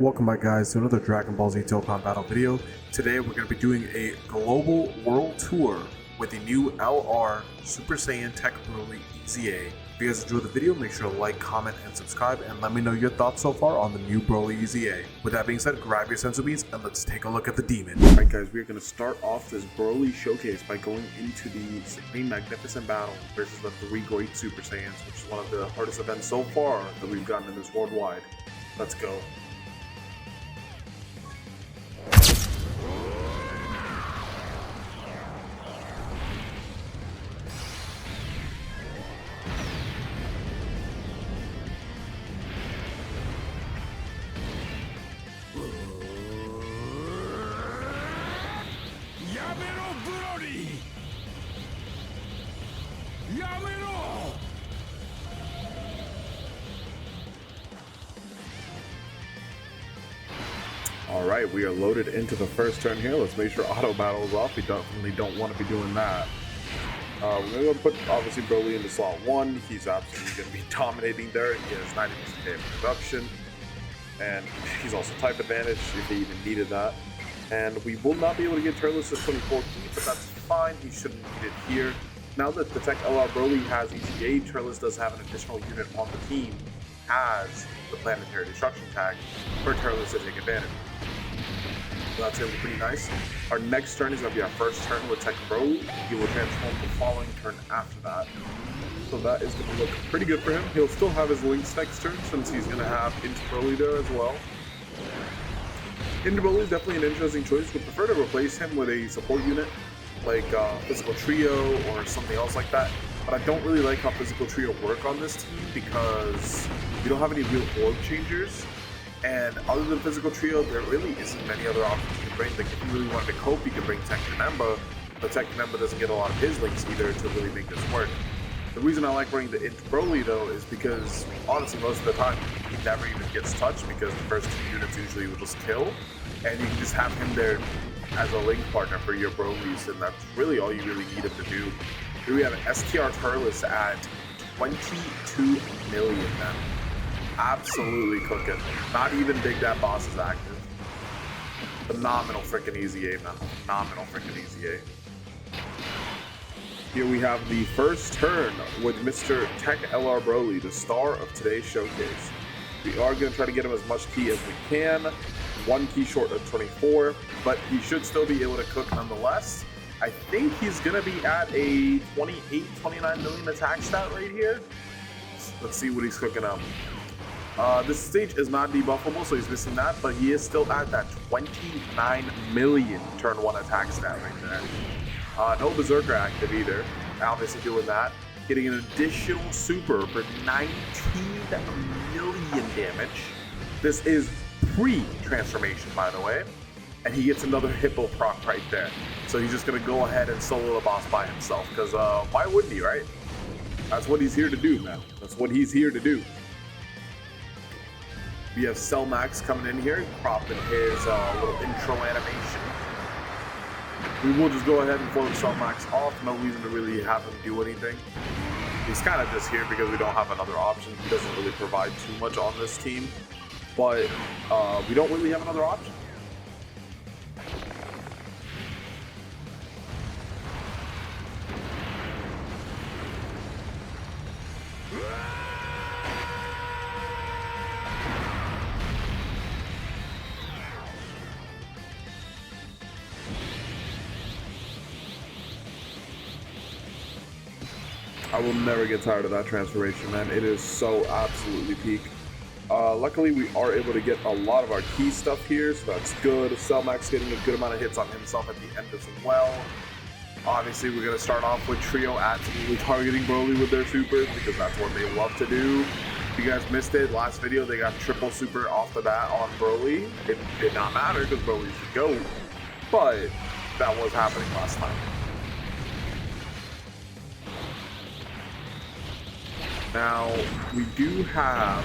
Welcome back, guys, to another Dragon Ball Z Dokkan battle video. Today we're going to be doing a global world tour with the new LR Super Saiyan Tech Broly EZA. If you guys enjoyed the video, make sure to like, comment, and subscribe, and let me know your thoughts so far on the new Broly EZA. With that being said, grab your senzu beans and let's take a look at the demon. Alright guys, we're going to start off this Broly showcase by going into the Supreme Magnificent Battle versus the 3 Great Super Saiyans, which is one of the hardest events so far that we've gotten in this worldwide. Let's go. Alright, we are loaded into the first turn here. Let's make sure auto battle is off. We definitely don't want to be doing that. We're going to go put, obviously, Broly into slot 1. He's absolutely going to be dominating there. He has 90% damage reduction. And he's also type advantage if he even needed that. And we will not be able to get Turles' 24 key, but that's fine. He shouldn't need it here. Now that the Tech LR Broly has EZA, Turles does have an additional unit on the team, has the Planetary Destruction tag for Turles to take advantage. So that's going to be pretty nice. Our next turn is going to be our first turn with Tech Broly. He will transform the following turn after that. So that is going to look pretty good for him. He'll still have his links next turn since he's going to have Into Broly there as well. Into Broly is definitely an interesting choice. Would prefer to replace him with a support unit like Physical Trio or something else like that. But I don't really like how Physical Trio work on this team because we don't have any real orb changers. And other than Physical Trio, there really isn't many other options you can bring. Like if you really wanted to cope, you could bring Tech Nemba, but Tech Nemba doesn't get a lot of his links either to really make this work. The reason I like bringing the Into Broly though is because honestly most of the time he never even gets touched because the first 2 units usually will just kill, and you can just have him there as a link partner for your Brolys, and that's really all you really need him to do. Here we have an STR Turles at 22 million now. Absolutely cooking. Not even Big That Boss is active. Phenomenal freaking EZA, man. Phenomenal freaking EZA. Here we have the first turn with Mr. Tech LR Broly, the star of today's showcase. We are going to try to get him as much key as we can. 1 key short of 24, but he should still be able to cook nonetheless. I think he's going to be at a 29 million attack stat right here. Let's see what he's cooking up. This stage is not debuffable, so he's missing that, but he is still at that 29 million turn 1 attack stat right there. No Berserker active either, obviously doing that. Getting an additional super for 19 million damage. This is pre-transformation, by the way. And he gets another Hippo proc right there. So he's just going to go ahead and solo the boss by himself, because why wouldn't he, right? That's what he's here to do, man. That's what he's here to do. We have Cell Max coming in here, cropping his little intro animation. We will just go ahead and pull Cell Max off. No reason to really have him do anything. He's kind of just here because we don't have another option. He doesn't really provide too much on this team, but we don't really have another option. I will never get tired of that transformation, man. It is so absolutely peak. Luckily, we are able to get a lot of our key stuff here, so that's good. Cellmax getting a good amount of hits on himself at the end as well. Obviously, we're going to start off with Trio absolutely targeting Broly with their supers because that's what they love to do. If you guys missed it, last video, they got triple super off the bat on Broly. It did not matter because Broly's the GOAT, but that was happening last time. Now, we do have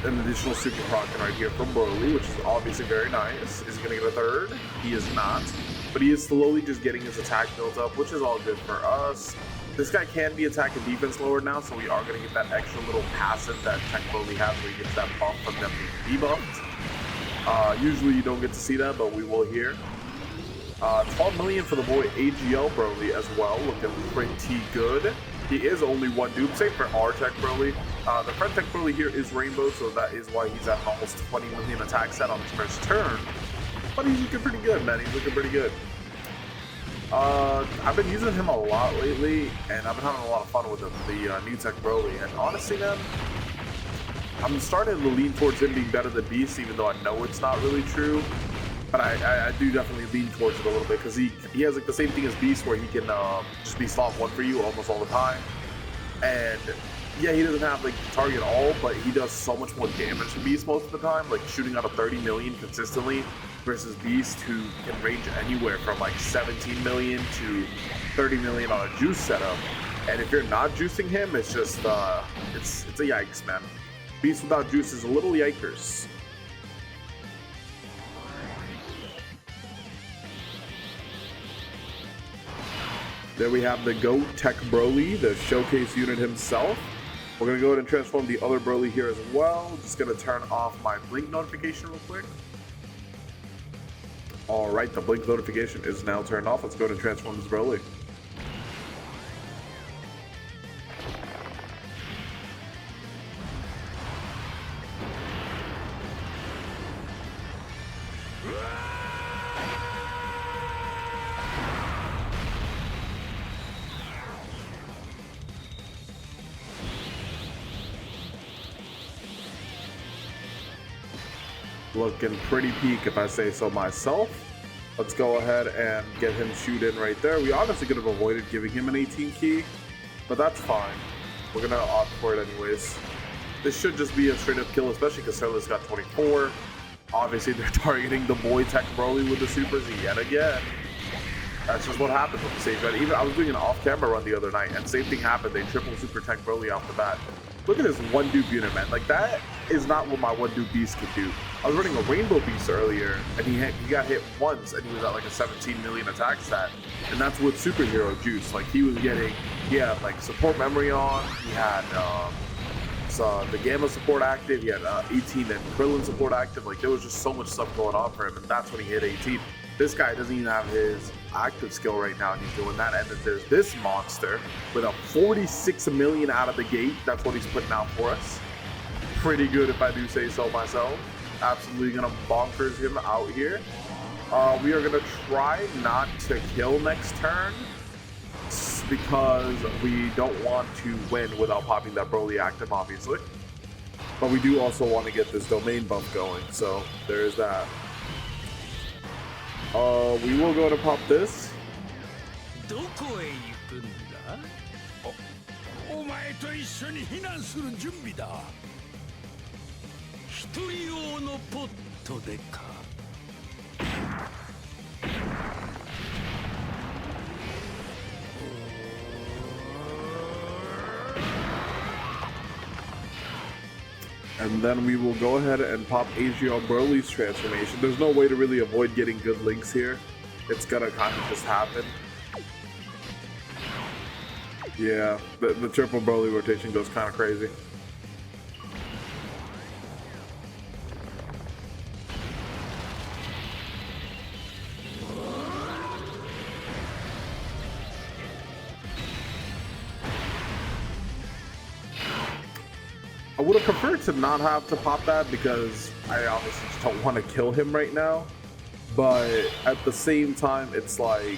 an additional super proc right here from Broly, which is obviously very nice. Is he going to get a third? He is not. But he is slowly just getting his attack built up, which is all good for us. This guy can be attack and defense lowered now, so we are going to get that extra little passive that Tech Broly has where he gets that buff from them being debuffed. Usually you don't get to see that, but we will here. 12 million for the boy AGL Broly as well, looking pretty good. He is only one dupe, same for our Tech Broly. The friend Tech Broly here is Rainbow, so that is why he's at almost 20 million attack set on his first turn. But he's looking pretty good, man. He's looking pretty good. I've been using him a lot lately, and I've been having a lot of fun with him, the new Tech Broly. And honestly, man, I'm starting to lean towards him being better than Beast, even though I know it's not really true. But I do definitely lean towards it a little bit, because he has like the same thing as Beast, where he can just be slot one for you almost all the time. And yeah, he doesn't have like target all, but he does so much more damage to Beast most of the time, like shooting out of 30 million consistently, versus Beast, who can range anywhere from like 17 million to 30 million on a juice setup. And if you're not juicing him, it's just it's a yikes, man. Beast without juice is a little yikers. There we have the GOAT Tech Broly, the showcase unit himself. We're going to go ahead and transform the other Broly here as well. Just going to turn off my blink notification real quick. Alright, the blink notification is now turned off. Let's go ahead and transform this Broly. Looking pretty peak, if I say so myself. Let's go ahead and get him shoot in right there. We honestly could have avoided giving him an 18 key, but that's fine. We're gonna opt for it anyways. This should just be a straight up kill, especially because Sarah's got 24. Obviously they're targeting the boy Tech Broly with the supers yet again. That's just what happens with the stage, right? Even I was doing an off-camera run the other night, and same thing happened. They triple super Tech Broly off the bat. Look at this one dupe unit, man. Like, that is not what my one dupe beast could do. I was running a Rainbow Beast earlier, and he got hit once, and he was at like a 17 million attack stat, and that's with superhero juice. Like, he had like support memory on. He had the Gamma support active. He had 18 and Krillin support active. Like, there was just so much stuff going on for him, and that's when he hit 18. This guy doesn't even have his active skill right now, and he's doing that. And then there's this monster with a 46 million out of the gate. That's what he's putting out for us. Pretty good, if I do say so myself. Absolutely gonna bonkers him out here. We are gonna try not to kill next turn, because we don't want to win without popping that Broly active, obviously. But we do also want to get this domain buff going, so there is that. We will go to pop this. And then we will go ahead and pop AGL Broly's transformation. There's no way to really avoid getting good links here. It's gonna kind of just happen. Yeah, the triple Broly rotation goes kind of crazy. I would have preferred to not have to pop that, because I obviously just don't want to kill him right now. But at the same time, it's like,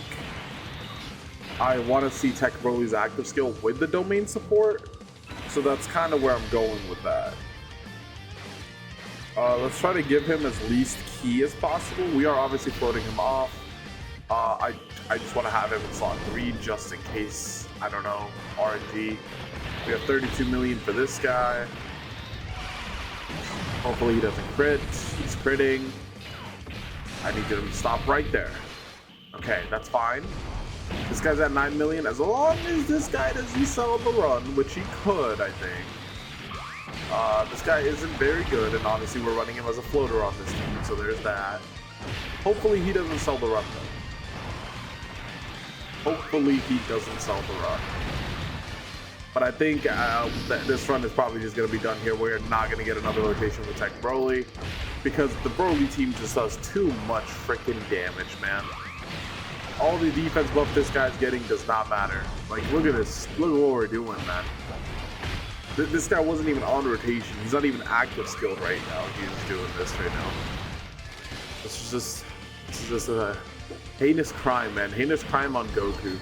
I want to see Tech Broly's active skill with the domain support. So that's kind of where I'm going with that. Let's try to give him as least key as possible. We are obviously floating him off. I just want to have him in slot 3 just in case, I don't know, RNG. We have 32 million for this guy. Hopefully he doesn't crit. He's critting. I need him to stop right there. Okay, that's fine. This guy's at 9 million. As long as this guy doesn't sell the run, which he could, I think. This guy isn't very good, and obviously we're running him as a floater on this team, so there's that. Hopefully he doesn't sell the run, though. Hopefully he doesn't sell the run. But I think this run is probably just going to be done here. We're not going to get another rotation with Tech Broly because the Broly team just does too much freaking damage, man. All the defense buff this guy's getting does not matter. Like, look at this. Look at what we're doing, man. This guy wasn't even on rotation. He's not even active skilled right now. He's doing this right now. This is just a heinous crime, man. Heinous crime on Goku.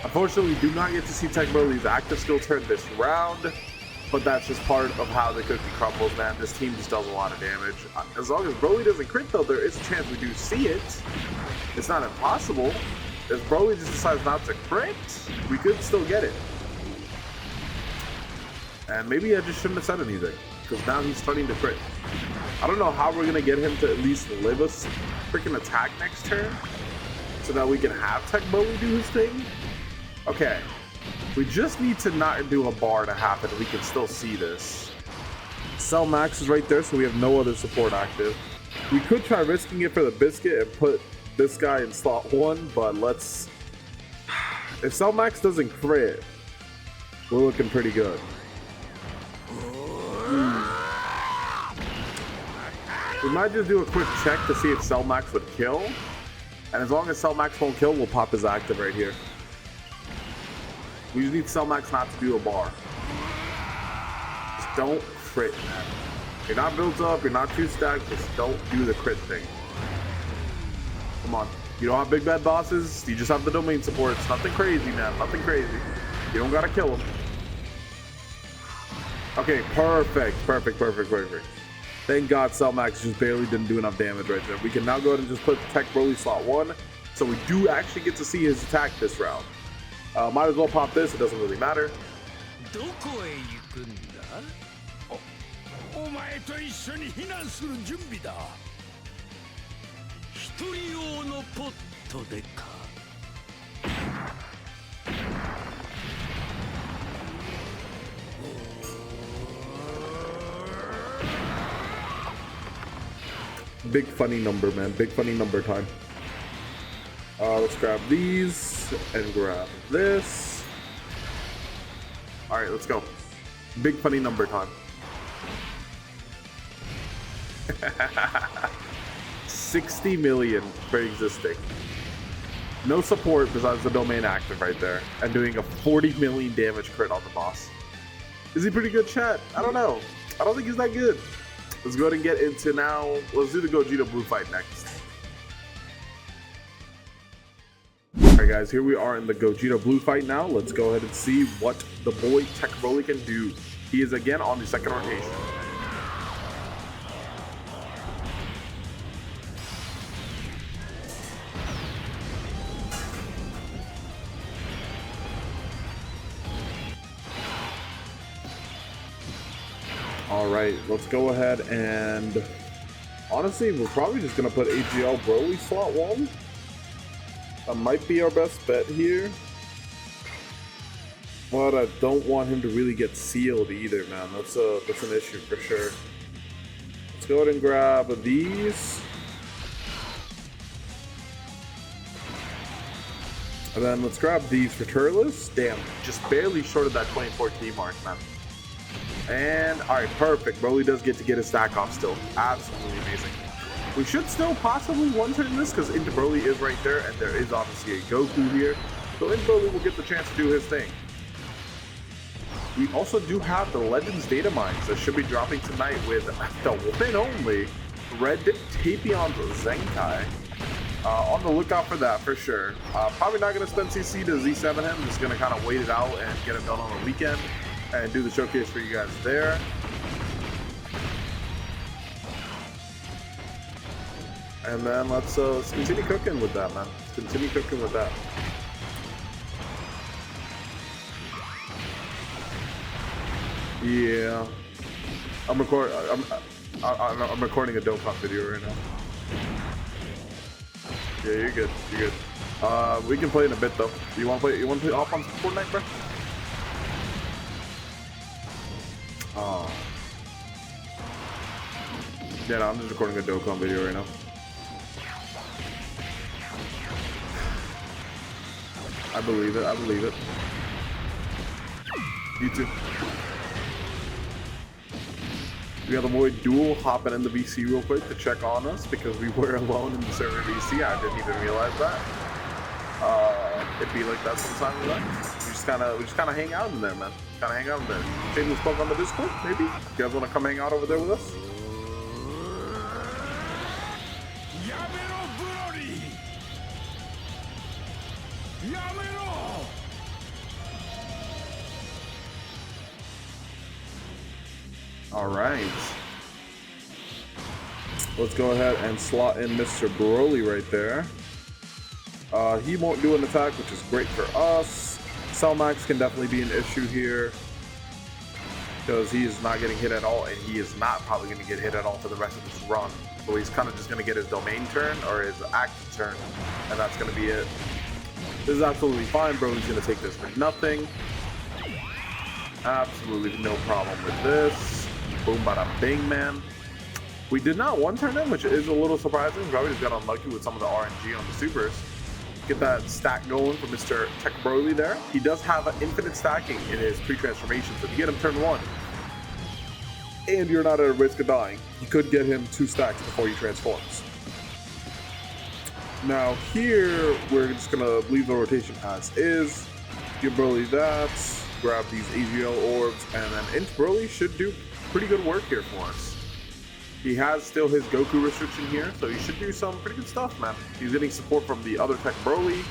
Unfortunately, we do not get to see Tech Broly's active skill turn this round, but that's just part of how the cookie crumbles, man. This team just does a lot of damage. As long as Broly doesn't crit, though, there is a chance we do see it. It's not impossible. If Broly just decides not to crit, we could still get it. And maybe I just shouldn't have said anything, because now he's starting to crit. I don't know how we're going to get him to at least live a freaking attack next turn, so that we can have Tech Broly do his thing. Okay, we just need to not do a bar to happen. We can still see this. Cell Max is right there, so we have no other support active. We could try risking it for the biscuit and put this guy in slot 1, but let's... If Cell Max doesn't crit, we're looking pretty good. We might just do a quick check to see if Cell Max would kill. And as long as Cell Max won't kill, we'll pop his active right here. We just need Cell Max not to do a bar. Just don't crit, man. You're not built up, you're not too stacked, just don't do the crit thing. Come on. You don't have big bad bosses, you just have the domain support. It's nothing crazy, man. Nothing crazy. You don't gotta kill him. Okay, perfect. Thank God Cell Max just barely didn't do enough damage right there. We can now go ahead and just put Tech Broly slot 1, so we do actually get to see his attack this round. Might as well pop this, it doesn't really matter. Big funny number, man. Big funny number time. Let's grab these and grab this. All right, let's go. Big funny number time. 60 million for existing. No support besides the domain active right there. And doing a 40 million damage crit on the boss. Is he pretty good, chat? I don't know. I don't think he's that good. Let's go ahead and get into now. Let's do the Gogeta Blue fight next. Alright guys, here we are in the Gogeta Blue fight now. Let's go ahead and see what the boy Tech Broly can do. He is again on the second rotation. Alright, let's go ahead and... Honestly, we're probably just going to put AGL Broly slot 1. That might be our best bet here. But I don't want him to really get sealed either, man. That's an issue for sure. Let's go ahead and grab these. And then let's grab these for Turles. Damn, just barely short of that 24K mark, man. And, alright, perfect. Broly does get to get his stack off still. Absolutely amazing. We should still possibly one-turn this because Into Broly is right there, and there is obviously a Goku here. So Into Broly will get the chance to do his thing. We also do have the Legends data mines that should be dropping tonight with the one and only Red Tapion's Zenkai. On the lookout for that for sure. Probably not going to spend CC to Z7 him. Just going to kind of wait it out and get it done on the weekend and do the showcase for you guys there. And then let's continue cooking with that, man. Let's continue cooking with that. Yeah, I'm recording a Dokkan video right now. Yeah, you're good. You're good. We can play in a bit though. You want to play? You want to play off on Fortnite, bro? Oh. Yeah, no, I'm just recording a Dokkan video right now. I believe it. I believe it. You too. We got the boy Duel hopping in the VC real quick to check on us because we were alone in the server VC. I didn't even realize that. It'd be like that sometimes, right? We just kind of hang out in there, man. Kind of hang out in there. Shameless plug on the Discord, maybe. You guys want to come hang out over there with us? All right. Let's go ahead and slot in Mr. Broly right there. He won't do an attack, which is great for us. Cellmax can definitely be an issue here because he is not getting hit at all, and he is not probably going to get hit at all for the rest of this run. So he's kind of just going to get his domain turn or his active turn, and that's going to be it. This is absolutely fine. Broly's going to take this for nothing. Absolutely no problem with this. Boom, bada bing, man. We did not one turn in, which is a little surprising. Probably just got unlucky with some of the RNG on the supers. Get that stack going for Mr. Tech Broly there. He does have an infinite stacking in his pre-transformation, so if you get him turn 1 and you're not at a risk of dying, you could get him 2 stacks before he transforms. Now here, we're just gonna leave the rotation as is. Give Broly that, grab these AGL orbs, and then Int Broly should do pretty good work here for us. He has still his Goku restriction here, so he should do some pretty good stuff, man. He's getting support from the other Tech Broly.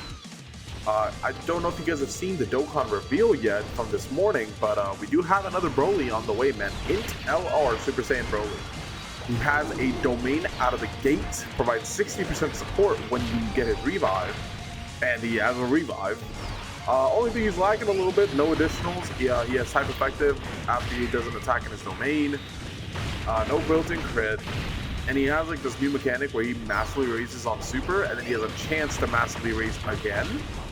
I don't know if you guys have seen the Dokkan reveal yet from this morning, but we do have another Broly on the way, man. Int LR Super Saiyan Broly. He has a domain out of the gate, provides 60% support when you get his revive, and he has a revive. Only thing he's lacking a little bit, no additionals. He has type effective after he does an attack in his domain. No built-in crit, and he has like this new mechanic where he massively raises on super, and then he has a chance to massively raise again.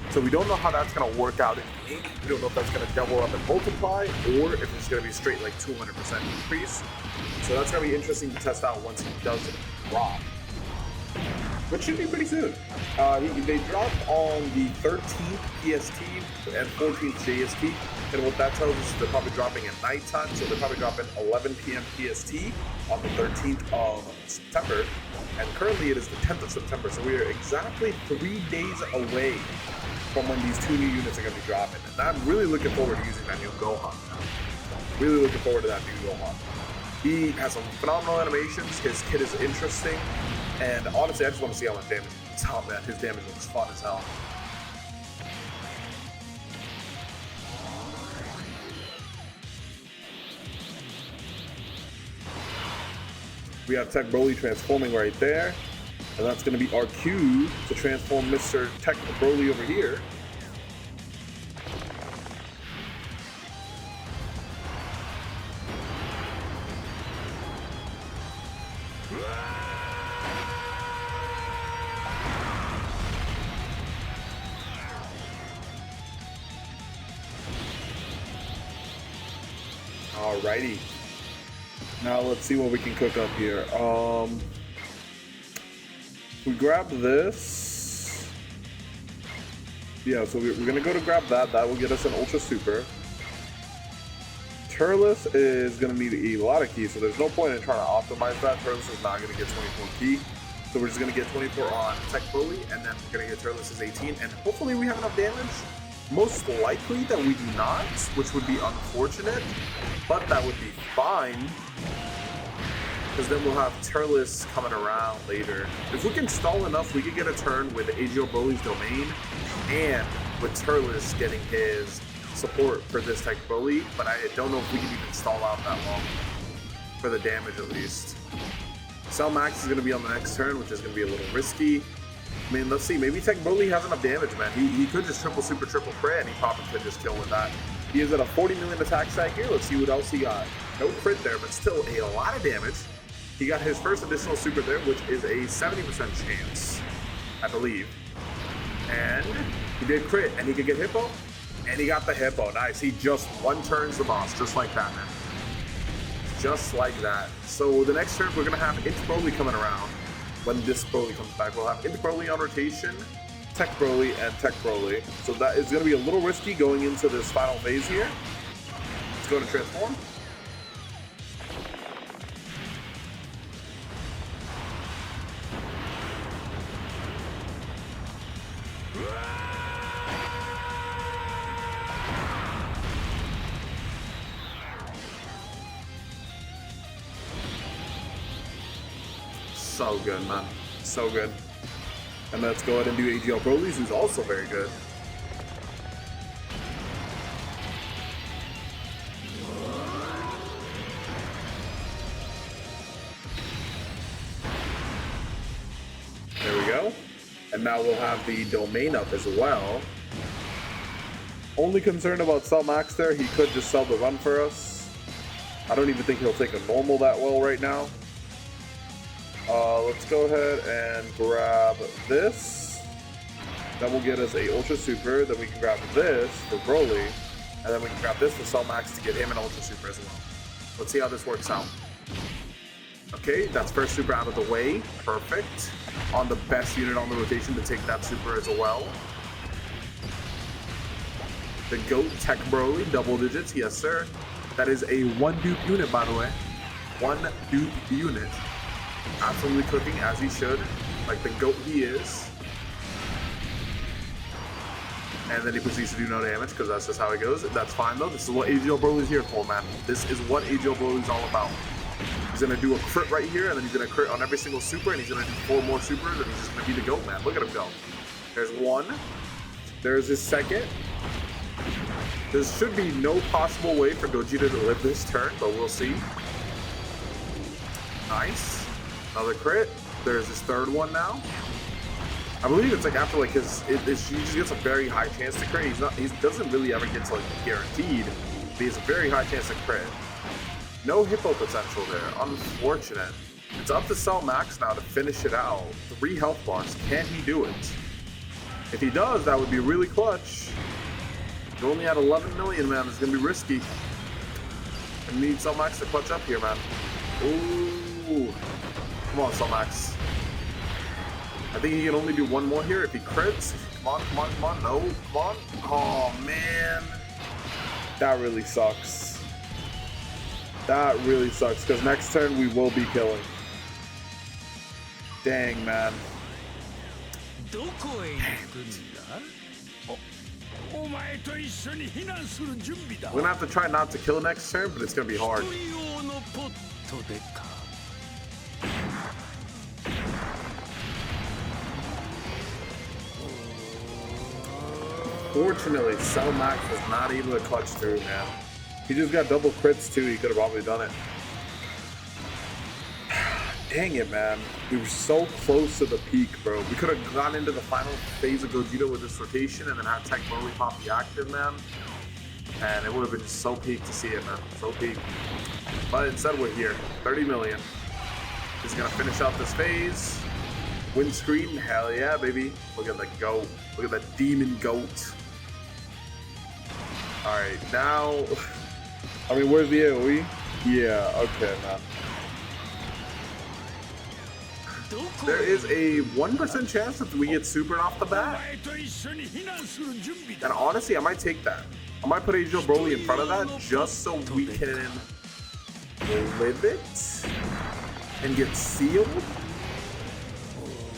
So we don't know how that's going to work out in ink. We don't know if that's going to double up and multiply, or if it's going to be straight like 200% increase. So that's going to be interesting to test out once he does drop, which should be pretty soon. They drop on the 13th PST and 14th JST, and what that tells us is they're probably dropping at nighttime, so they're probably dropping 11 p.m. PST on the 13th of September, and currently it is the 10th of September, so we are exactly 3 days away from when these 2 new units are going to be dropping, and I'm really looking forward to using that new Gohan. Really looking forward to that new Gohan. He has some phenomenal animations, his kit is interesting, and honestly, I just want to see how much damage he puts out, man. His damage looks fun as hell. We have Tech Broly transforming right there, and that's going to be our cue to transform Mr. Tech Broly over here. Alrighty. Now let's see what we can cook up here. We grab this. Yeah, so we're gonna go to grab that. That will get us an Ultra Super. Turles is gonna need a lot of keys, so there's no point in trying to optimize that. Turles is not gonna get 24 key. So we're just gonna get 24 on Tech Broly, and then we're gonna get Turles' 18, and hopefully we have enough damage. Most likely that we do not, which would be unfortunate, but that would be fine, because then we'll have Turles coming around later. If we can stall enough, we could get a turn with AGL Broly's domain, and with Turles getting his support for this Tech Broly, but I don't know if we can even stall out that long, for the damage at least. Cell Max is going to be on the next turn, which is going to be a little risky. I mean, let's see, maybe Tech Broly has enough damage, man. He could just triple super, triple crit, and he probably could just kill with that. He is at a 40 million attack stack here. Let's see what else he got. No crit there, but still a lot of damage. He got his first additional super there, which is a 70% chance, I believe. And he did crit, and he could get Hippo, and he got the Hippo. Nice, he just one turns the boss, just like that, man. Just like that. So the next turn, we're gonna have Int Broly coming around. When this Broly comes back, we'll have Int Broly on rotation, Tech Broly, and Tech Broly. So that is going to be a little risky going into this final phase here. go to transform. So good, man. So good. And let's go ahead and do AGL Broly's, who's also very good. There we go. And now we'll have the domain up as well. Only concerned about Cell Max there. He could just sell the run for us. I don't even think he'll take a normal that well right now. Let's go ahead and grab this. That will get us a Ultra Super. Then we can grab this for Broly. And then we can grab this for Cell Max to get him an Ultra Super as well. Let's see how this works out. Okay, that's first Super out of the way. Perfect. On the best unit on the rotation to take that Super as well. The GOAT Tech Broly, double digits. Yes, sir. That is a 1 dupe unit, by the way. 1 dupe unit. Absolutely cooking as he should, like the GOAT he is. And then he proceeds to do no damage because that's just how it goes. That's fine though. This is what AGL Broly is here for, man. This is what AGL Broly is all about. He's gonna do a crit right here, and then he's gonna crit on every single super, and he's gonna do 4 more supers, and he's just gonna be the GOAT, man. Look at him go. There's 1. There's his second. There should be no possible way for Gogeta to live this turn, but we'll see. Nice. Another crit. There's his third one now. I believe it's like after like he just gets a very high chance to crit. He doesn't really ever get to like guaranteed, but he has a very high chance to crit. No hippo potential there. Unfortunate. It's up to Cell Max now to finish it out. 3 health bars. Can he do it? If he does, that would be really clutch. He only had 11 million, man. It's gonna be risky. I need Cell Max to clutch up here, man. Ooh. Come on, Cell Max. I think he can only do 1 more here if he crits. Come on, come on, come on. No, come on. Oh, man. That really sucks. That really sucks, because next turn we will be killing. Dang, man. We're gonna have to try not to kill next turn, but it's gonna be hard. Fortunately, Cell Max was not able to clutch through, man. He just got double crits too. He could have probably done it. Dang it, man. We were so close to the peak, bro. We could have gone into the final phase of Gogeta with this rotation and then had Tech Broly pop the active, man. And it would have been so peak to see it, man. So peak. But instead, we're here. 30 million. He's going to finish out this phase. Win screen. Hell yeah, baby. Look at the GOAT. Look at the demon GOAT. Alright, now... I mean, where's the AoE? Yeah, okay, man. There is a 1% chance that we get supered off the bat. And honestly, I might take that. I might put AGL Broly in front of that just so we can live it and get sealed.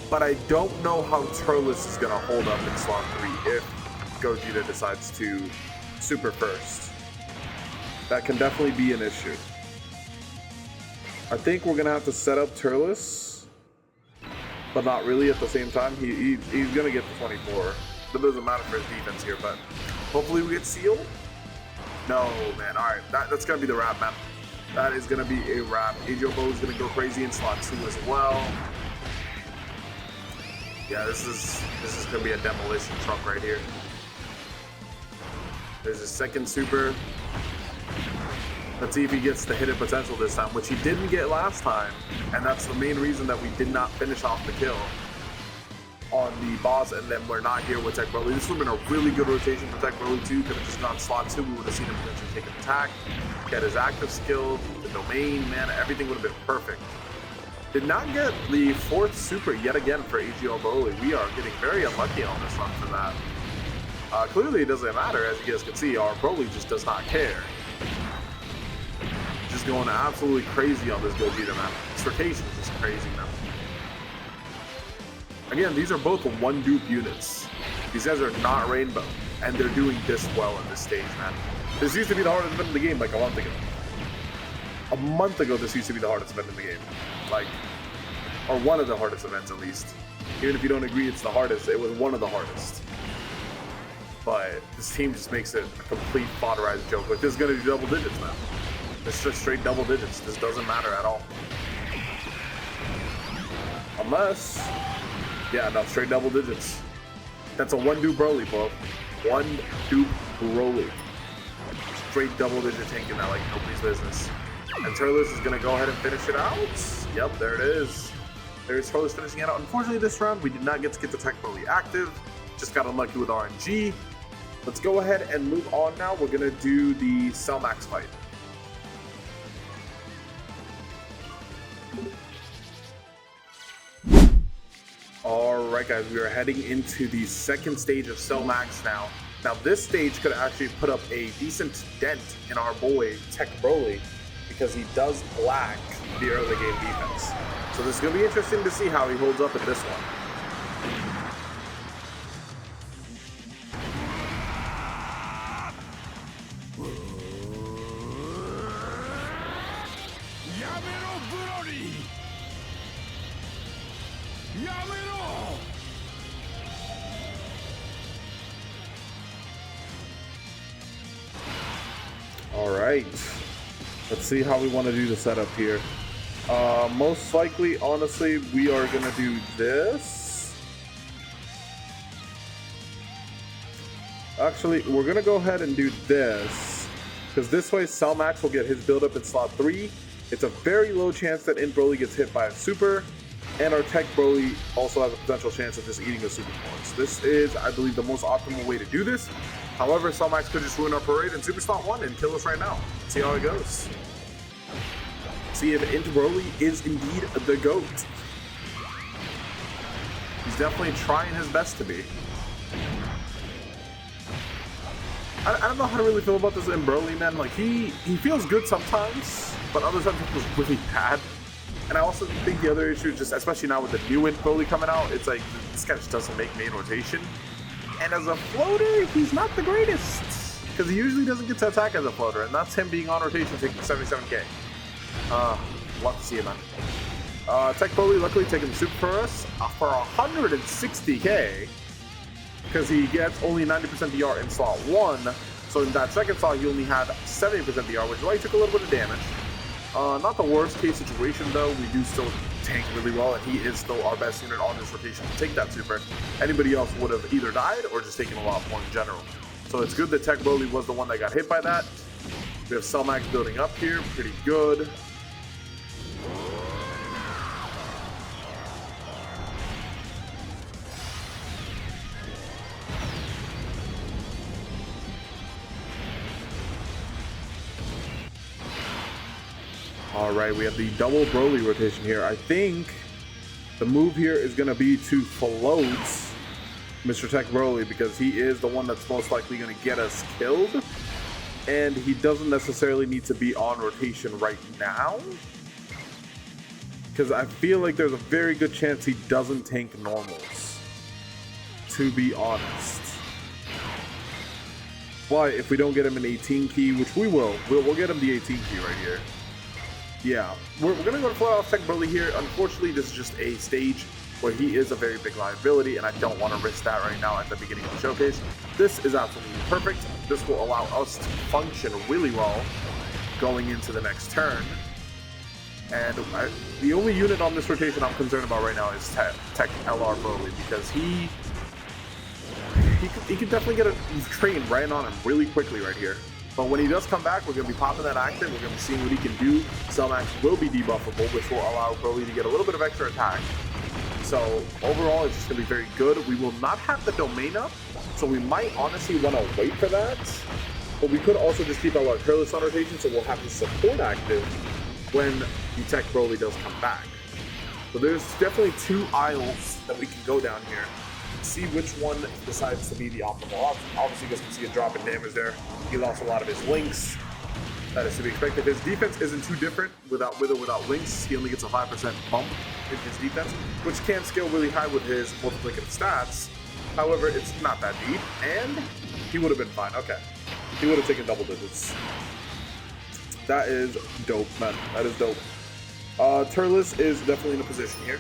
But I don't know how Turles is going to hold up in slot 3 if Gogeta decides to super first. That can definitely be an issue. I think we're going to have to set up Turles, but not really at the same time. He's going to get the 24. That doesn't matter for his defense here, but hopefully we get sealed. No, man. All right, that's going to be the wrap, man. That is going to be a wrap. AGL Broly is going to go crazy in slot 2 as well. Yeah, this is going to be a demolition truck right here. There's his second super. Let's see if he gets the hidden potential this time, which he didn't get last time. And that's the main reason that we did not finish off the kill on the boss. And then we're not here with Tech Broly. This would have been a really good rotation for Tech Broly too. Could have just gone slot 2. We would have seen him potentially take an attack, get his active skill, the domain, man. Everything would have been perfect. Did not get the 4th super yet again for AGL Broly. We are getting very unlucky on this run for that. Clearly it doesn't matter, as you guys can see. Our Broly just does not care. just going absolutely crazy on this Gogeta, man. This rotation is just crazy, man. Again, these are both one dupe units. These guys are not Rainbow, and they're doing this well in this stage, man. This used to be the hardest event in the game like a month ago. A month ago, this used to be the hardest event in the game. Like, or one of the hardest events at least. Even if you don't agree it's the hardest, it was one of the hardest. But this team just makes it a complete fodderized joke. Like, this is going to do double digits now. It's just straight double digits. This doesn't matter at all. Unless, yeah, no, straight double digits. That's a one dupe Broly, bro. One dupe Broly. Straight double digit tanking that like nobody's business. And Turles is going to go ahead and finish it out. Yep, there it is. There's Turles finishing it out. Unfortunately, this round, we did not get to get the Tech Broly active. Just got unlucky with RNG. Let's go ahead and move on now. We're going to do the Cell Max fight. Alright guys, we are heading into the second stage of Cell Max now. Now this stage could actually put up a decent dent in our boy Tech Broly because he does lack the early game defense. So this is going to be interesting to see how he holds up in this one. Alright, let's see how we want to do the setup here. Most likely, honestly, we are going to do this. Actually, we're going to go ahead and do this, because this way Cell Max will get his build up in slot 3. It's a very low chance that Broly gets hit by a super, and our Tech Broly also has a potential chance of just eating a super points. This is, I believe, the most optimal way to do this. However, Cell Max could just ruin our parade in Super Slot 1 and kill us right now. Let's see how it goes. See if Broly is indeed the GOAT. He's definitely trying his best to be. I don't know how to really feel about this Broly, man. Like, he feels good sometimes, but other times he feels really bad. And I also think the other issue is just, especially now with the new Broly coming out, it's like, this guy just doesn't make main rotation. And as a floater, he's not the greatest, because he usually doesn't get to attack as a floater, and that's him being on rotation taking 77k. Love to see it, man. Tech Broly luckily taking the super for us for 160k, because he gets only 90% DR in slot 1, so in that second slot he only had 70% DR, which is why he took a little bit of damage. Not the worst case situation though, we do still tank really well, and he is still our best unit on this rotation to take that super. Anybody else would have either died or just taken a lot more in general. So it's good that Tech Broly was the one that got hit by that. We have Cell Max building up here, pretty good. Alright, we have the double Broly rotation here. I think the move here is going to be to float Mr. Tech Broly, because he is the one that's most likely going to get us killed. And he doesn't necessarily need to be on rotation right now, because I feel like there's a very good chance he doesn't tank normals, to be honest. But if we don't get him an 18 key, which we will, we'll get him the 18 key right here. Yeah, we're going to go to fly off Tech Broly here. Unfortunately, this is just a stage where he is a very big liability, and I don't want to risk that right now at the beginning of the showcase. This is absolutely perfect. This will allow us to function really well going into the next turn. And the only unit on this rotation I'm concerned about right now is Tech LR Broly, because he could definitely get a train right on him really quickly right here. But when he does come back, we're going to be popping that active. We're going to be seeing what he can do. Cell Max will be debuffable, which will allow Broly to get a little bit of extra attack. So overall, it's just going to be very good. We will not have the domain up, so we might honestly want to wait for that. But we could also just keep our Turles on rotation, so we'll have the support active when the Tech Broly does come back. So there's definitely two aisles that we can go down here. See which one decides to be the optimal option. Obviously, you guys can see a drop in damage there. He lost a lot of his links. That is to be expected. His defense isn't too different without with or without links. He only gets a 5% bump in his defense, which can scale really high with his multiplicative stats. However, it's not that deep, and he would have been fine. Okay. He would have taken double digits. That is dope, man. That is dope. Turles is definitely in a position here.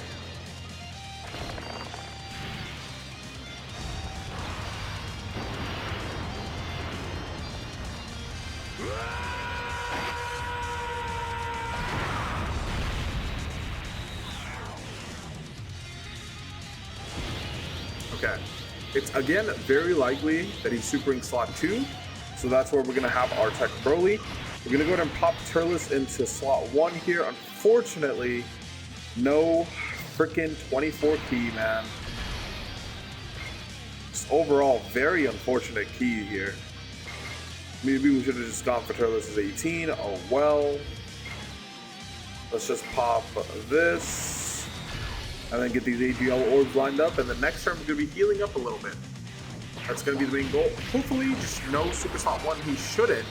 Okay. It's, again, very likely that he's supering slot 2. So that's where we're going to have our Tech Broly. We're going to go ahead and pop Turles into slot 1 here. Unfortunately, no freaking 24 key, man. Just overall, very unfortunate key here. Maybe we should have just gone for Turles' 18. Oh, well. Let's just pop this. And then get these AGL orbs lined up. And the next turn, we're going to be healing up a little bit. That's going to be the main goal. Hopefully, just no Super Slot 1. He shouldn't,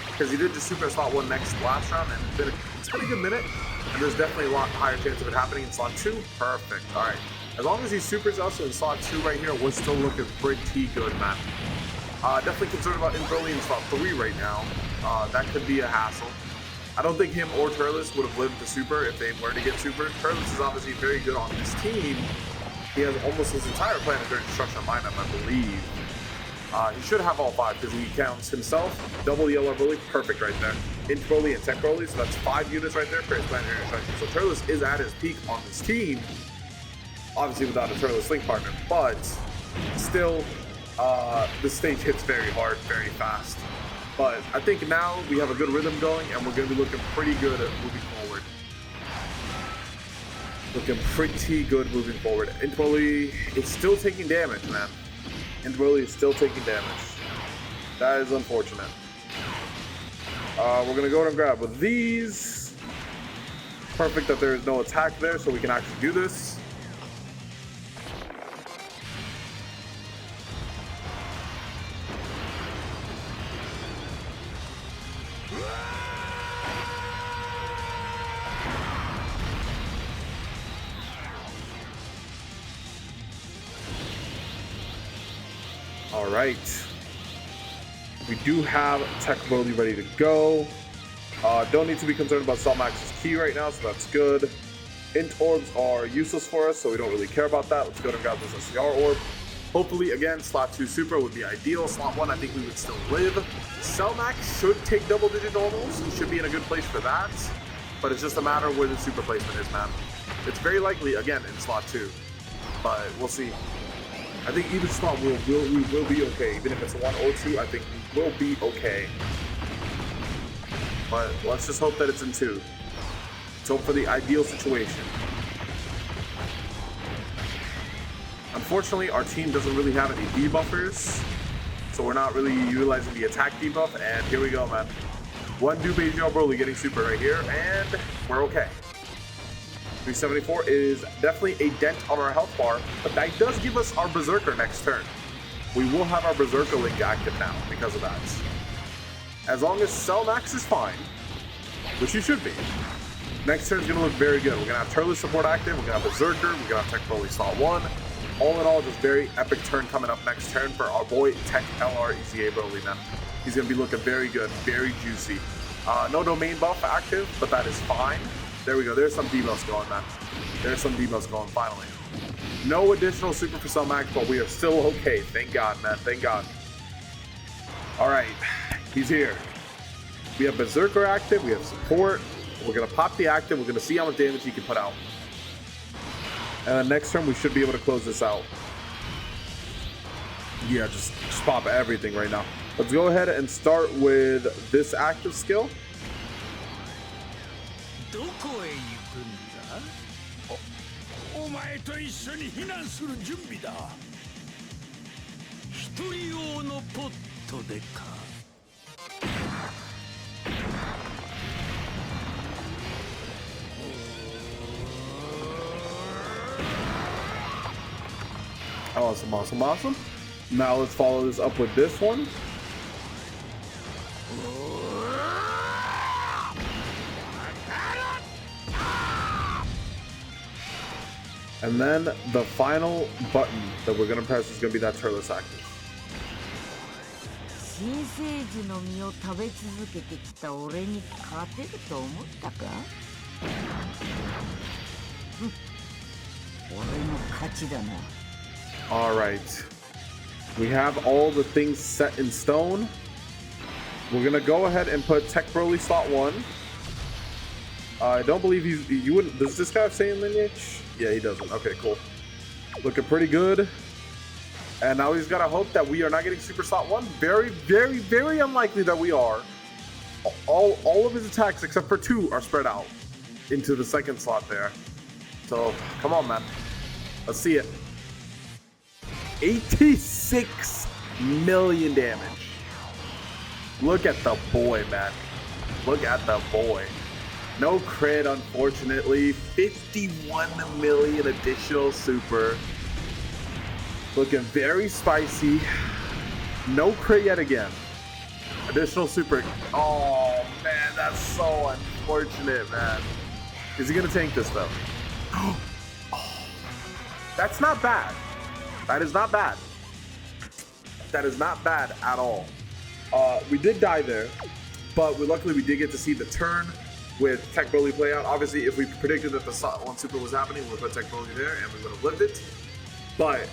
because he did just Super Slot 1 last round, and it's been a good minute. And there's definitely a lot higher chance of it happening in Slot 2. Perfect. All right. As long as he supers us in Slot 2 right here, we're still looking pretty good, man. Definitely concerned about Broly in Slot 3 right now. That could be a hassle. I don't think him or Turles would have lived to Super if they were to get Super. Turles is obviously very good on this team. He has almost his entire plan during Destruction lineup, I believe. He should have all 5 because he counts himself, double the LR Broly, perfect right there. Int Broly and Tech Broly, so that's 5 units right there for his planetary destruction. So Turles is at his peak on this team, obviously without a Turles Link partner, but still, the stage hits very hard, very fast. But I think now we have a good rhythm going, and we're going to be looking pretty good at moving forward. Looking pretty good moving forward. Int Broly is still taking damage, man. Int Broly is still taking damage. That is unfortunate. We're going to go ahead and grab with these. Perfect that there is no attack there, so we can actually do this. All right, we do have Tech Broly ready to go. Don't need to be concerned about Cellmax's key right now, so that's good. Int orbs are useless for us, so we don't really care about that. Let's go ahead and grab this SCR orb. Hopefully, again, slot 2 super would be ideal. Slot 1, I think we would still live. Cellmax should take double-digit normals. He should be in a good place for that, but it's just a matter of where the super placement is, man. It's very likely, again, in slot 2, but we'll see. I think either slot we will be okay. Even if it's 1 or 2, I think we will be okay. But let's just hope that it's in 2. Let's hope for the ideal situation. Unfortunately, our team doesn't really have any debuffers, so we're not really utilizing the attack debuff, and here we go, man. 1 Dupe AGL Broly getting super right here, and we're okay. 374 is definitely a dent on our health bar, but that does give us our Berserker next turn. We will have our Berserker link active now because of that. As long as Cellmax is fine, which he should be, next turn is going to look very good. We're going to have Turles support active, we're going to have Berserker, we're going to have Tech Broly slot 1. All in all, just very epic turn coming up next turn for our boy Tech LR Eza Broly, man. He's going to be looking very good, very juicy. No domain buff active, but that is fine. There we go. There's some debuffs going, man. There's some debuffs going, finally. No additional super for Cellmax, but we are still okay. Thank God, man. Thank God. All right. He's here. We have Berserker active. We have support. We're going to pop the active. We're going to see how much damage he can put out. And then next turn, we should be able to close this out. Yeah, just pop everything right now. Let's go ahead and start with this active skill. Awesome, awesome, awesome. Now let's follow this up with this one. And then the final button that we're gonna press is gonna be that turles active. 新生児の実を食べ続けてきた俺に勝てると思ったか？俺の勝ちだな。All right, we have all the things set in stone. We're gonna go ahead and put Tech Broly slot 1. I don't believe you wouldn't. Does this guy have Saiyan lineage? Yeah, he doesn't. Okay, cool. Looking pretty good. And now he's gotta hope that we are not getting Super Slot 1. Very, very, very unlikely that we are. All of his attacks, except for 2, are spread out into the second slot there. So, come on, man. Let's see it. 86 million damage. Look at the boy, man. Look at the boy. No crit, unfortunately. 51 million additional super. Looking very spicy. No crit yet again. Additional super. Oh, man, that's so unfortunate, man. Is he going to tank this, though? Oh, that's not bad. That is not bad. That is not bad at all. We did die there, but luckily we did get to see the turn with Tech Broly play out. Obviously, if we predicted that the slot 1 super was happening, we would put Tech Broly there and we would have lived it. But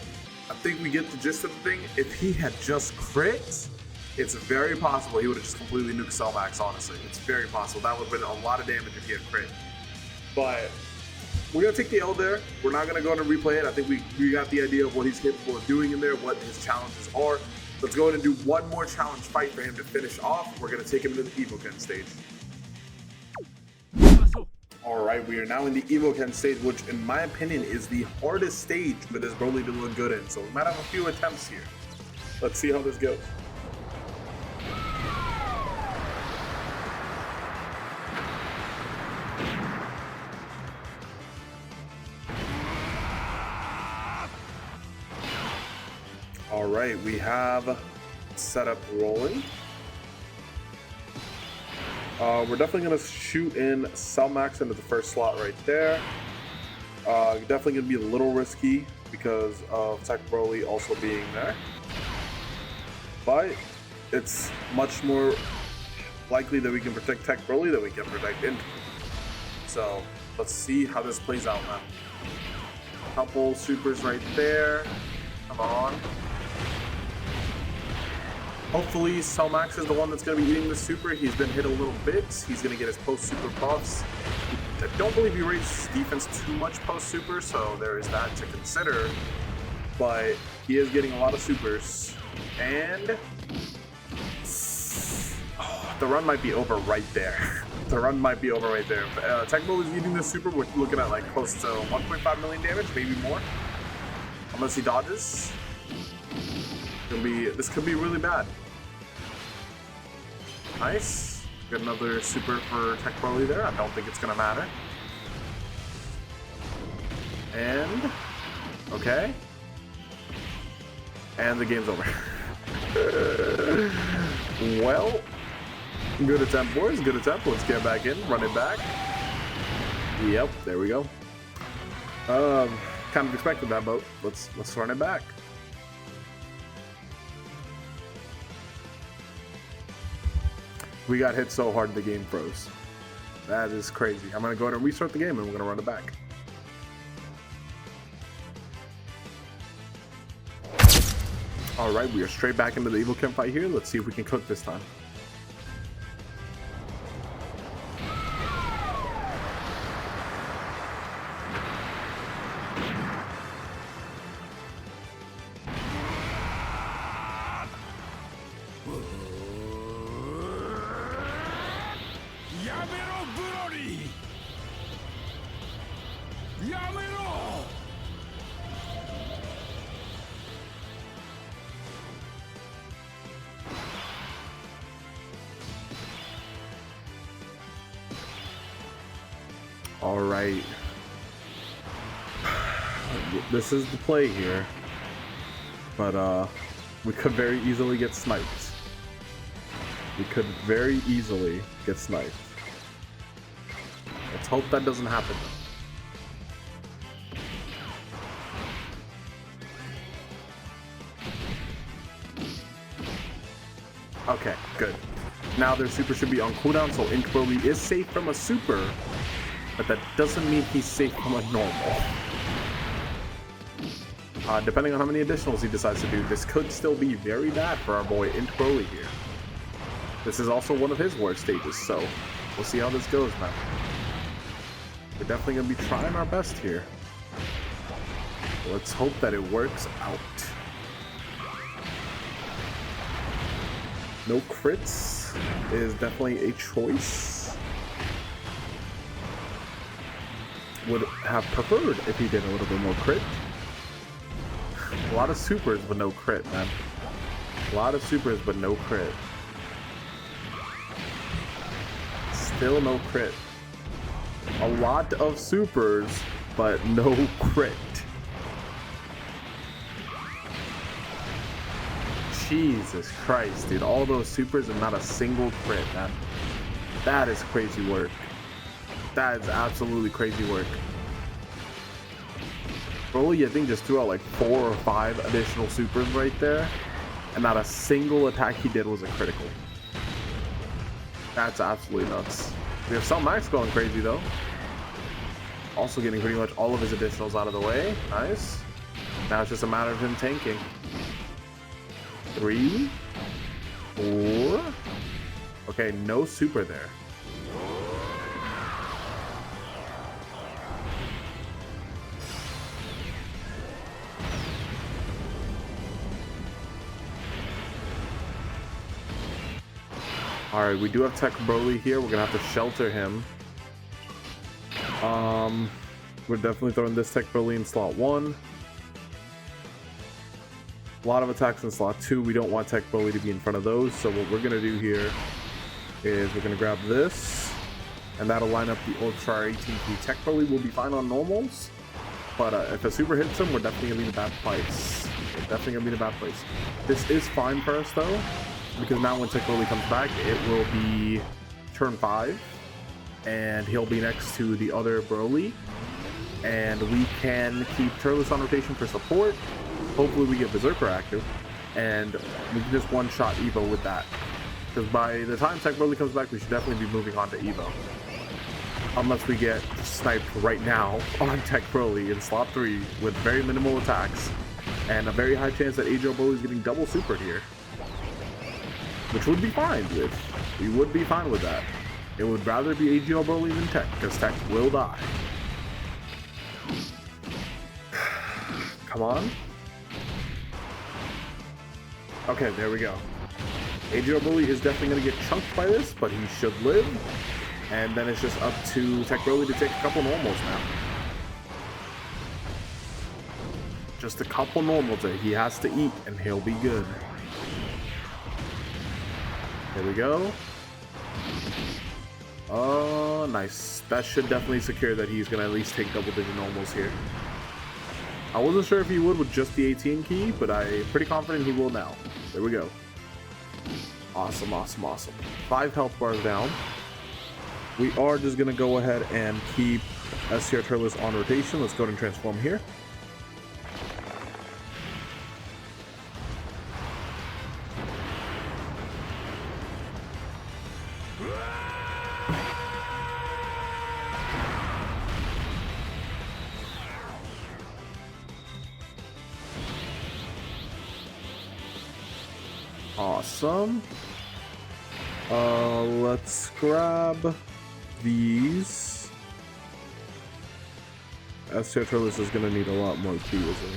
I think we get the gist of the thing. If he had just crit, it's very possible he would have just completely nuked Cell Max, honestly. It's very possible. That would have been a lot of damage if he had crit. But we're going to take the L there. We're not going to go and replay it. I think we got the idea of what he's capable of doing in there, what his challenges are. Let's go ahead and do one more challenge fight for him to finish off. We're going to take him into the Evoken stage. Alright, we are now in the Evoken stage, which in my opinion is the hardest stage for this Broly to look good in. So we might have a few attempts here. Let's see how this goes. Alright, we have setup rolling. We're definitely going to shoot in Cell Max into the first slot right there. Definitely going to be a little risky because of Tech Broly also being there. But it's much more likely that we can protect Tech Broly than we can protect Int. So let's see how this plays out, man. Couple supers right there. Come on. Hopefully, Cell Max is the one that's going to be eating the super. He's been hit a little bit. He's going to get his post-super buffs. I don't believe he raised his defense too much post-super, so there is that to consider. But he is getting a lot of supers. And the run might be over right there. The run might be over right there. Tech Broly is eating the super. We're looking at like close to 1.5 million damage, maybe more. Unless he dodges. This could be really bad. Nice. Got another super for Tech Broly there. I don't think it's gonna matter. And okay. And the game's over. Well, good attempt, boys. Good attempt. Let's get back in. Run it back. Yep, there we go. Kind of expected that, but let's run it back. We got hit so hard the game froze. That is crazy. I'm gonna go ahead and restart the game and we're gonna run it back. Alright, we are straight back into the Evoken fight here. Let's see if we can cook this time. All right. This is the play here. But we could very easily get sniped. We could very easily get sniped. Let's hope that doesn't happen though. Okay, good. Now their super should be on cooldown, so Ink Broly is safe from a super, but that doesn't mean he's safe from a normal. Depending on how many additionals he decides to do, this could still be very bad for our boy Ink Broly here. This is also one of his worst stages, so we'll see how this goes, man. We're definitely going to be trying our best here. Let's hope that it works out. No crits is definitely a choice. Would have preferred if he did a little bit more crit. A lot of supers, but no crit, man. A lot of supers, but no crit. Still no crit. A lot of supers, but no crit. Jesus Christ, dude. All those supers and not a single crit, man. That is crazy work. That is absolutely crazy work. Broly, I think, just threw out like 4 or 5 additional supers right there, and not a single attack he did was a critical. That's absolutely nuts. We have some Max going crazy though. Also getting pretty much all of his additionals out of the way. Nice. Now it's just a matter of him tanking. 3, 4. Okay, no super there. Alright, we do have Tech Broly here. We're gonna have to shelter him. We're definitely throwing this Tech Broly in slot 1. A lot of attacks in slot 2. We don't want Tech Broly to be in front of those. So what we're gonna do here is we're gonna grab this, and that'll line up the Ultra 18P. Tech Broly will be fine on normals, but if a super hits him, we're definitely gonna be in a bad place. We're definitely gonna be in a bad place. This is fine for us though, because now when Tech Broly comes back, it will be turn 5, and he'll be next to the other Broly, and we can keep Turles on rotation for support. Hopefully we get Berserker active, and we can just one-shot Evo with that. Because by the time Tech Broly comes back, we should definitely be moving on to Evo. Unless we get sniped right now on Tech Broly in slot 3 with very minimal attacks, and a very high chance that AizenDBL Broly is getting double super here. Which would be fine with. We would be fine with that. It would rather be AizenDBL Broly than Tech, because Tech will die. Come on. Okay, there we go. AizenDBL Broly is definitely going to get chunked by this, but he should live. And then it's just up to Tech Broly to take a couple normals now. Just a couple normals that he has to eat, and he'll be good. There we go. Oh, nice. That should definitely secure that he's going to at least take double-digit normals here. I wasn't sure if he would with just the 18 key, but I'm pretty confident he will now. There we go. Awesome, awesome, awesome. 5 health bars down. We are just going to go ahead and keep SCR Turles on rotation. Let's go ahead and transform here. Awesome. Let's grab these. SCR Turles is gonna need a lot more Q, isn't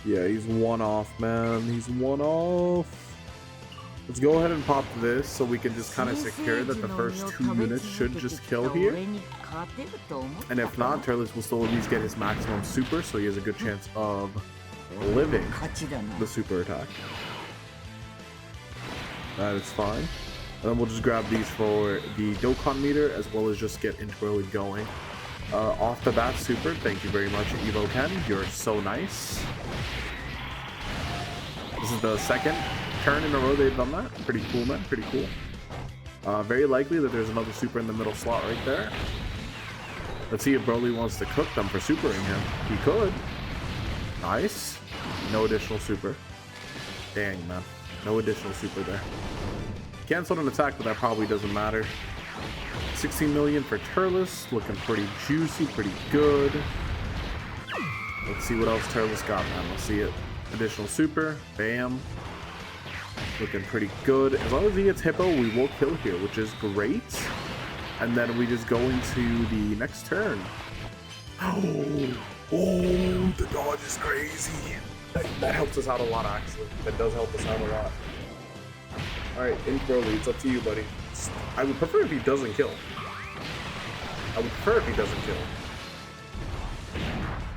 he? Yeah, he's 1 off, man. He's 1 off. Let's go ahead and pop this so we can just kind of secure that the first 2 units should just kill here. And if not, Turles will still at least get his maximum super, so he has a good chance of living the super attack. That is fine. And then we'll just grab these for the Dokkan meter, as well as just get Ink Broly going. Off the bat super, thank you very much, Evo Ken. You're so nice. This is the second turn in a row they've done that. Pretty cool, man. Pretty cool. Very likely that there's another super in the middle slot right there. Let's see if Broly wants to cook them for supering him. He could. Nice. No additional super. Dang, man. No additional super there. Canceled an attack, but that probably doesn't matter. 16 million for Turles, looking pretty juicy, pretty good. Let's see what else Turles got, man. Let's see it. Additional super, bam. Looking pretty good. As long as he gets Hippo, we will kill here, which is great. And then we just go into the next turn. Oh, the dodge is crazy. That helps us out a lot, actually. That does help us out a lot. Alright, in Broly, it's up to you, buddy. I would prefer if he doesn't kill. I would prefer if he doesn't kill.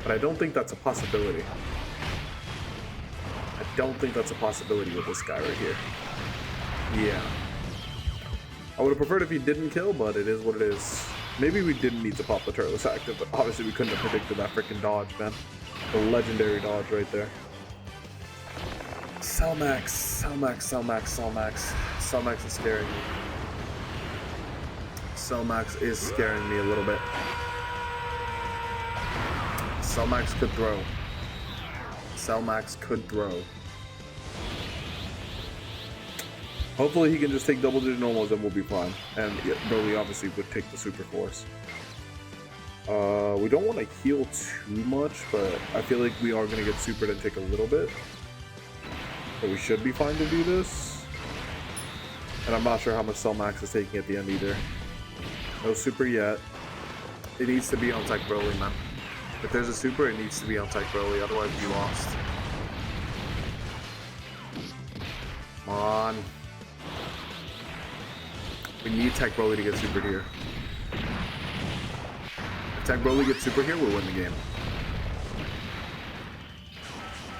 But I don't think that's a possibility. I don't think that's a possibility with this guy right here. Yeah. I would have preferred if he didn't kill, but it is what it is. Maybe we didn't need to pop the Turles active, but obviously we couldn't have predicted that freaking dodge, man. The legendary dodge right there. Cellmax is scaring me. Cellmax is scaring me a little bit. Cellmax could throw. Cellmax could throw. Hopefully he can just take double-digit normals and we'll be fine. And Broly obviously would take the Super Force. We don't want to heal too much, but I feel like we are going to get supered and take a little bit. But we should be fine to do this. And I'm not sure how much Cellmax is taking at the end either. No super yet. It needs to be on Tech Broly, man. If there's a super, it needs to be on Tech Broly, otherwise we lost. Come on. We need Tech Broly to get super here. If Tech Broly gets super here, we'll win the game.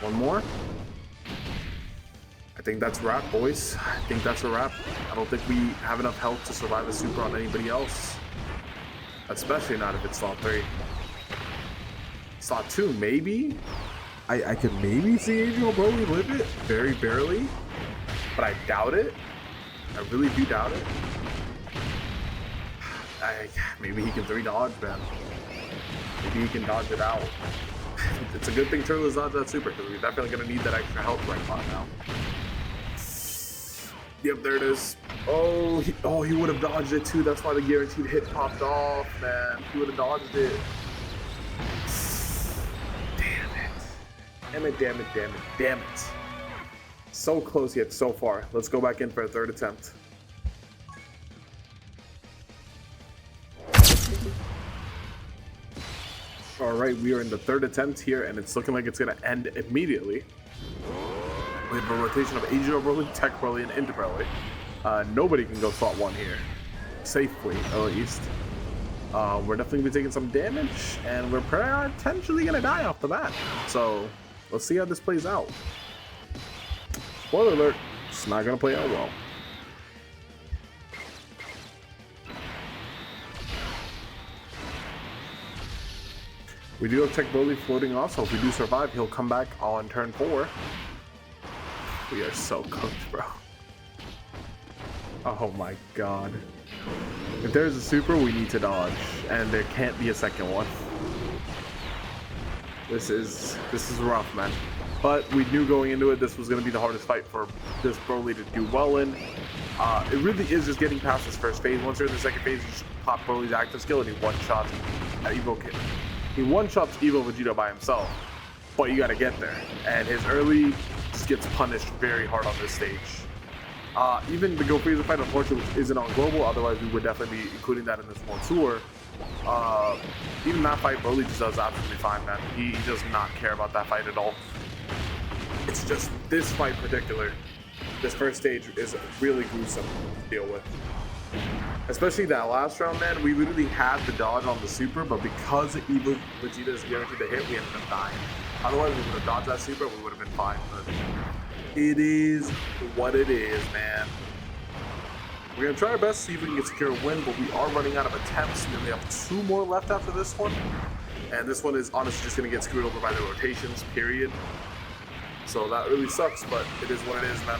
One more. I think that's a wrap, boys. I think that's a wrap. I don't think we have enough health to survive a super on anybody else. Especially not if it's slot 3. Slot 2, maybe? I could maybe see Adrian Broly live it, very barely. But I doubt it. I really do doubt it. Maybe he can 3 dodge, man. Maybe he can dodge it out. It's a good thing Turles dodged that super, because we're definitely going to need that extra health right about now. Yep, there it is. Oh, he would have dodged it too. That's why the guaranteed hit popped off, man. He would have dodged it. Damn it. So close yet so far. Let's go back in for a third attempt. Alright, we are in the third attempt here, and it's looking like it's going to end immediately. We have a rotation of Adrian Broly, Tech Broly, and Into Broly. Nobody can go slot 1 here. Safely, at least. We're definitely going to be taking some damage, and we're potentially going to die off the bat. So, let's see how this plays out. Spoiler alert, it's not going to play out well. We do have Tech Broly floating off, so if we do survive, he'll come back on turn 4. We are so cooked, bro. Oh my god. If there's a super, we need to dodge, and there can't be a second one. This is rough, man. But we knew going into it, this was going to be the hardest fight for this Broly to do well in. It really is just getting past this first phase. Once you're in the second phase, you just pop Broly's active skill and he one-shots Evo Kid. He one-shots Evo Vegeta by himself, but you got to get there. And his early just gets punished very hard on this stage. Even the Go Freezer fight, unfortunately, isn't on global. Otherwise, we would definitely be including that in this World Tour. Even that fight, Broly just does absolutely fine, man. He does not care about that fight at all. It's just this fight in particular, this first stage is really gruesome to deal with. Especially that last round, man, we literally had the dodge on the super, but because Evo Vegeta is guaranteed to hit, we ended up dying. Otherwise, we would have dodged that super, we would have been fine. But it is what it is, man. We're going to try our best to see if we can get secure a win, but we are running out of attempts. We only have 2 more left after this one. And this one is honestly just going to get screwed over by the rotations, period. So that really sucks, but it is what it is, man.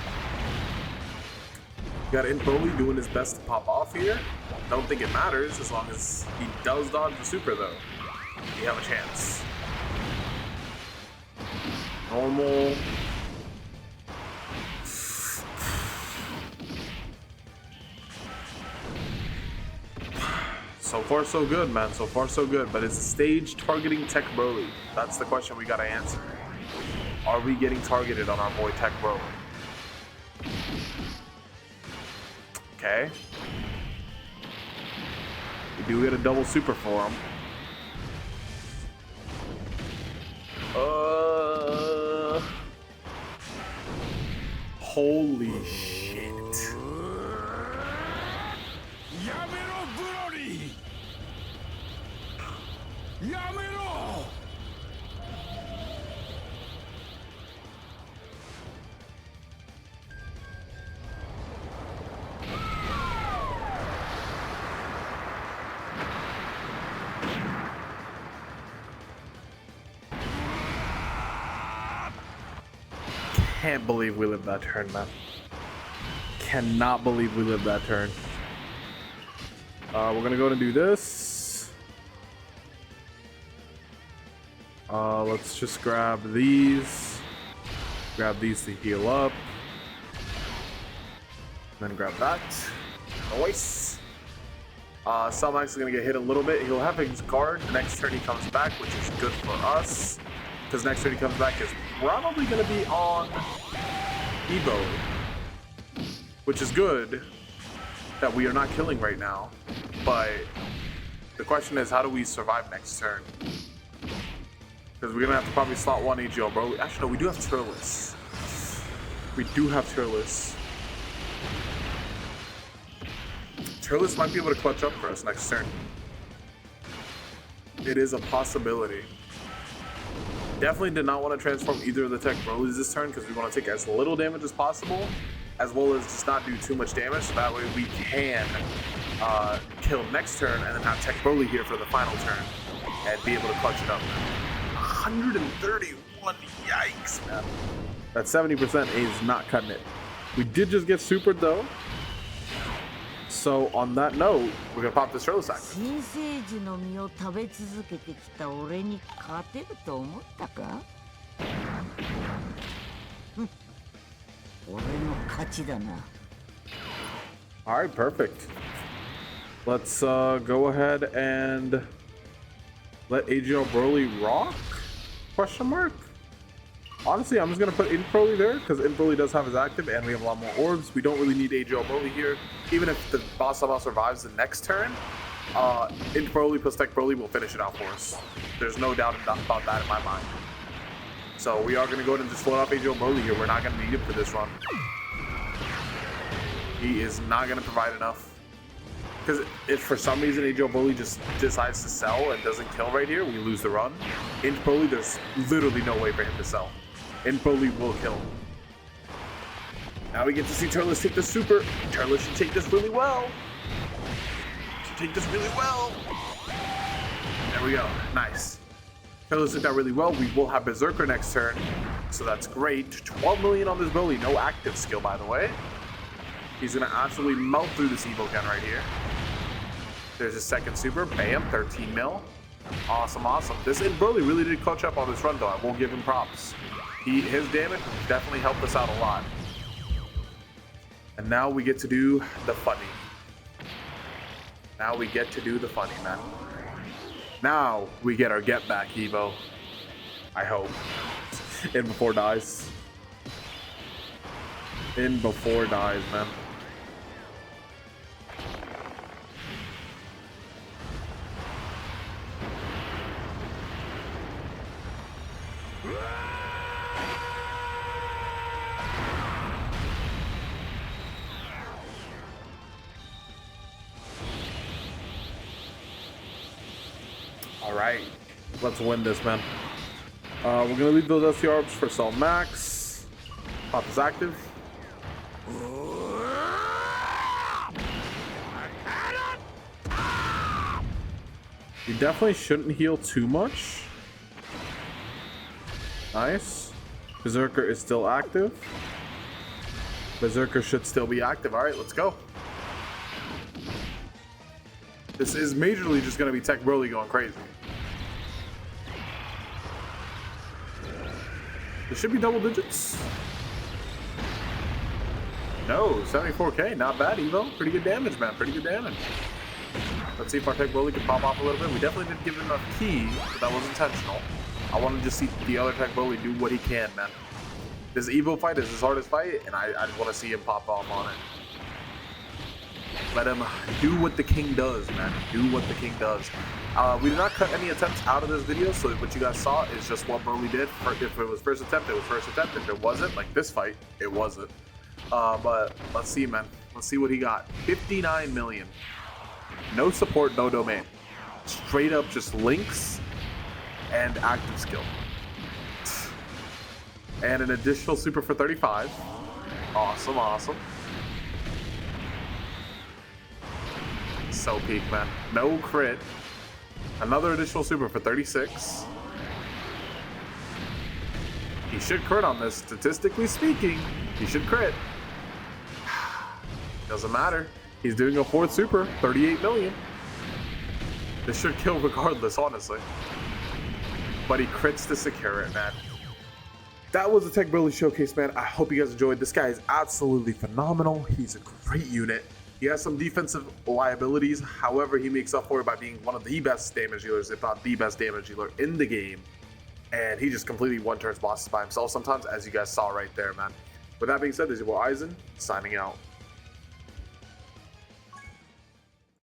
Got Broly doing his best to pop off here. Don't think it matters as long as he does dodge the super, though. We have a chance. Normal. So far, so good, man. So far, so good. But is the stage targeting Tech Broly? That's the question we gotta answer. Are we getting targeted on our boy Tech Broly? Okay. We do get a double super for him. Holy shit. Can't believe we lived that turn, man. Cannot believe we lived that turn. We're gonna go and do this. Let's just grab these. Grab these to heal up. And then grab that. Nice. Cellmax is gonna get hit a little bit. He'll have his guard the next turn he comes back, which is good for us. Because next turn he comes back is probably going to be on Evo, which is good that we are not killing right now. But the question is, how do we survive next turn? Because we're going to have to probably slot one AGL, bro. Actually, no, we do have Turles. We do have Turles. Turles might be able to clutch up for us next turn. It is a possibility. Definitely did not want to transform either of the Tech Brolys this turn because we want to take as little damage as possible, as well as just not do too much damage, so that way we can kill next turn and then have Tech Broly here for the final turn and be able to clutch it up. 131, yikes, man. That 70% is not cutting it. We did just get supered though. So on that note, we're gonna pop this Turles act. 新生児の実を食べ続けてきた俺に勝てると思ったか？俺の勝ちだな。All right, perfect. Let's go ahead and let AGL Broly rock? Question mark? Honestly, I'm just going to put Broly there because Broly does have his active and we have a lot more orbs. We don't really need AGL Broly here. Even if the boss somehow survives the next turn, Broly plus Tech Broly will finish it out for us. There's no doubt about that in my mind. So we are going to go ahead and just float off AGL Broly here. We're not going to need him for this run. He is not going to provide enough. Because if for some reason AGL Broly just decides to sell and doesn't kill right here, we lose the run. In Broly, there's literally no way for him to sell. In Broly will kill. Now we get to see Turles take the super. Turles should take this really well. Should take this really well. There we go. Nice. Turles took that really well. We will have Berserker next turn. So that's great. 12 million on this Broly. No active skill, by the way. He's going to absolutely melt through this Evoken right here. There's his second super. Bam. 13 mil. Awesome, awesome. This Broly really did clutch up on this run, though. I will give him props. His damage definitely helped us out a lot. And now we get to do the funny. Now we get to do the funny, man. Now we get our get back, Evo. I hope. In before dies. In before dies, man. Alright, let's win this, man. We're gonna leave those SCRs for Cell Max. Pop is active. We definitely shouldn't heal too much. Nice. Berserker is still active. Berserker should still be active. Alright, let's go. This is majorly just gonna be Tech Broly going crazy. This should be double digits. No, 74k, not bad, Evo. Pretty good damage, man. Pretty good damage. Let's see if our Tech Broly can pop off a little bit. We definitely didn't give him enough ki, but that was intentional. I want to just see the other Tech Broly do what he can, man. This Evo fight is his hardest fight, and I just want to see him pop off on it. Let him do what the king does, man. Do what the king does. We did not cut any attempts out of this video, so what you guys saw is just what Broly did. If it was first attempt, it was first attempt. If it wasn't, like this fight, it wasn't. But let's see, man. Let's see what he got. 59 million. No support, no domain. Straight up just links and active skill. And an additional super for 35. Awesome, awesome. So peak, man. No crit. Another additional super for 36. He should crit on this. Statistically speaking, he should crit. Doesn't matter. He's doing a fourth super, 38 million. This should kill regardless, honestly. But he crits to secure it, man. That was the Tech Broly Showcase, man. I hope you guys enjoyed. This guy is absolutely phenomenal. He's a great unit. He has some defensive liabilities. However, he makes up for it by being one of the best damage dealers, if not the best damage dealer in the game. And he just completely one-turns bosses by himself sometimes, as you guys saw right there, man. With that being said, this is your boy Aizen, signing out.